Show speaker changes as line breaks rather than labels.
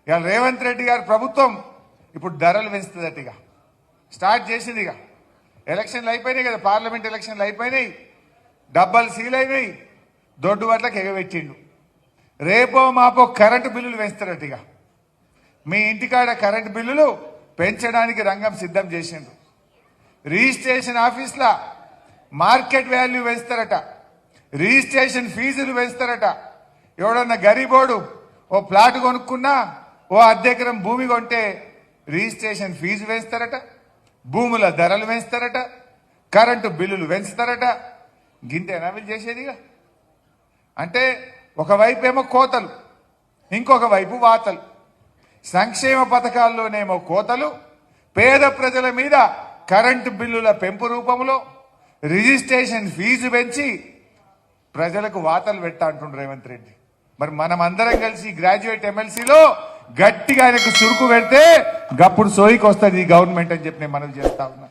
ఇవాళ రేవంత్ రెడ్డి గారి ప్రభుత్వం ఇప్పుడు ధరలు పెంచుతుందట. ఇక స్టార్ట్ చేసింది. ఇక ఎలక్షన్లు అయిపోయినాయి కదా, పార్లమెంట్ ఎలక్షన్లు అయిపోయినాయి, డబ్బాలు సీల్ అయినాయి, దొడ్డు వడ్లకు ఎగబెట్టిండు. రేపో మాపో కరెంటు బిల్లులు పెంచుతారట. ఇక మీ ఇంటికాడ కరెంటు బిల్లులు పెంచడానికి రంగం సిద్ధం చేసిండ్రు. రిజిస్ట్రేషన్ ఆఫీస్లా మార్కెట్ వాల్యూ పెంచుతారట, రిజిస్ట్రేషన్ ఫీజులు పెంచుతారట. ఎవడన్నా గరీబోడు ఓ ప్లాట్ కొనుక్కున్నా, ఓ అద్దెకరం భూమి కొంటే రిజిస్ట్రేషన్ ఫీజు పెంచుతారట, భూముల ధరలు పెంచుతారట, కరెంటు బిల్లులు పెంచుతారట. గింతేనా వీళ్ళు చేసేదిగా? అంటే ఒకవైపు ఏమో కోతలు, ఇంకొక వైపు వాతలు. సంక్షేమ పథకాల్లోనేమో కోతలు, పేద ప్రజల మీద కరెంటు బిల్లుల పెంపు రూపంలో రిజిస్ట్రేషన్ ఫీజు పెంచి ప్రజలకు వాతలు పెట్టా అంటుండ్రు రేవంత్ రెడ్డి. మరి మనం అందరం కలిసి గ్రాడ్యుయేట్ ఎమ్మెల్సీలో గట్టిగా ఆయనకు సురుకు పెడితే గప్పుడు సోయికి వస్తుంది ఈ గవర్నమెంట్ అని చెప్పి నేను మనవి చేస్తా ఉన్నా.